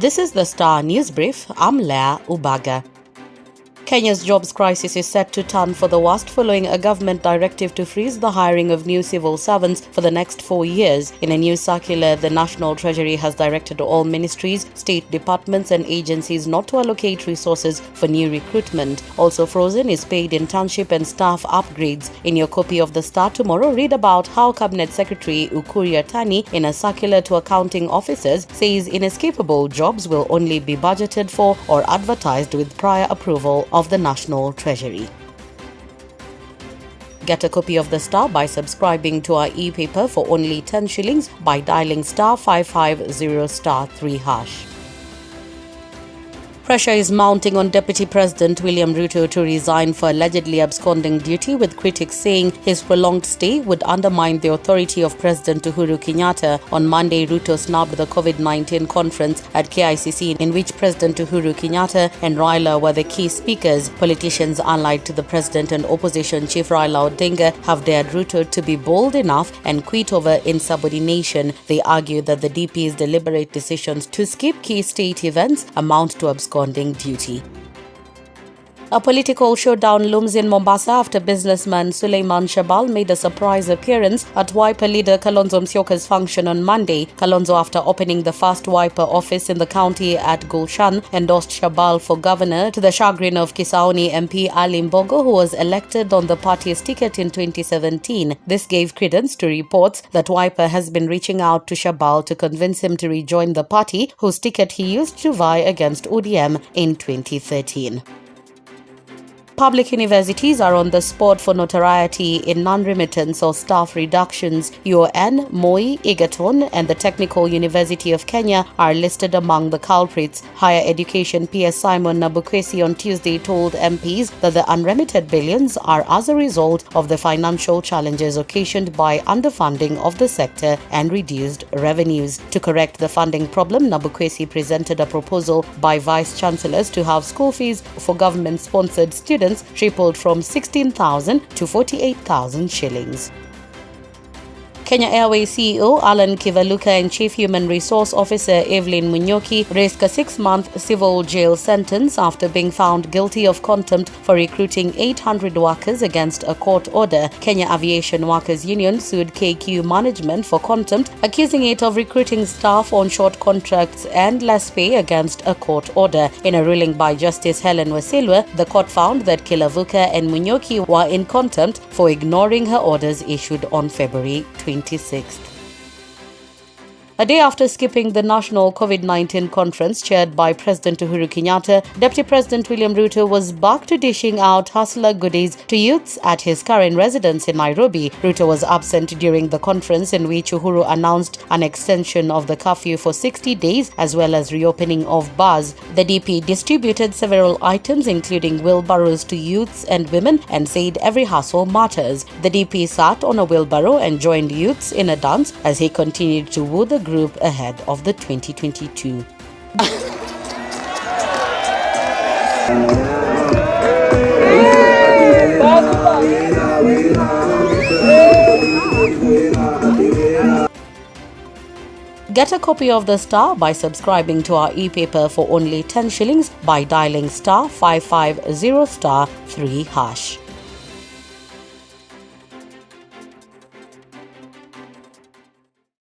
This is the Star News Brief. I'm Leah Ubaga. Kenya's jobs crisis is set to turn for the worst following a government directive to freeze the hiring of new civil servants for the next 4 years. In a new circular, the National Treasury has directed all ministries, state departments and agencies not to allocate resources for new recruitment. Also frozen is paid internship and staff upgrades. In your copy of the Star tomorrow, read about how Cabinet Secretary Ukur Yatani, in a circular to accounting officers, says inescapable jobs will only be budgeted for or advertised with prior approval of the National Treasury. Get a copy of the Star by subscribing to our e-paper for only 10 shillings by dialing *550*3#. Pressure is mounting on Deputy President William Ruto to resign for allegedly absconding duty, with critics saying his prolonged stay would undermine the authority of President Uhuru Kenyatta. On Monday, Ruto snubbed the COVID-19 conference at KICC, in which President Uhuru Kenyatta and Raila were the key speakers. Politicians allied to the president and opposition chief Raila Odinga have dared Ruto to be bold enough and quit over insubordination. They argue that the DP's deliberate decisions to skip key state events amount to absconding duty. A political showdown looms in Mombasa after businessman Suleiman Shahbal made a surprise appearance at Wiper leader Kalonzo Musyoka's function on Monday. Kalonzo, after opening the first Wiper office in the county at Gulshan, endorsed Shahbal for governor, to the chagrin of Kisauni MP Ali Mbogo, who was elected on the party's ticket in 2017. This gave credence to reports that Wiper has been reaching out to Shahbal to convince him to rejoin the party, whose ticket he used to vie against ODM in 2013. Public universities are on the spot for notoriety in non-remittance or staff reductions. UON, Moi, Egerton and the Technical University of Kenya are listed among the culprits. Higher Education PS Simon Nabukwesi on Tuesday told MPs that the unremitted billions are as a result of the financial challenges occasioned by underfunding of the sector and reduced revenues. To correct the funding problem, Nabukwesi presented a proposal by vice-chancellors to have school fees for government-sponsored students tripled from 16,000 to 48,000 shillings. Kenya Airways CEO Alan Kivaluka and Chief Human Resource Officer Evelyn Munyoki risk a 6-month civil jail sentence after being found guilty of contempt for recruiting 800 workers against a court order. Kenya Aviation Workers Union sued KQ Management for contempt, accusing it of recruiting staff on short contracts and less pay against a court order. In a ruling by Justice Helen Wasilwa, the court found that Kivaluka and Munyoki were in contempt for ignoring her orders issued on February 26th. A day after skipping the national COVID-19 conference chaired by President Uhuru Kenyatta, Deputy President William Ruto was back to dishing out hustler goodies to youths at his current residence in Nairobi. Ruto was absent during the conference, in which Uhuru announced an extension of the curfew for 60 days as well as reopening of bars. The DP distributed several items, including wheelbarrows, to youths and women and said every hustle matters. The DP sat on a wheelbarrow and joined youths in a dance as he continued to woo the group ahead of the 2022. Get a copy of the Star by subscribing to our e-paper for only 10 shillings by dialing *550*3#.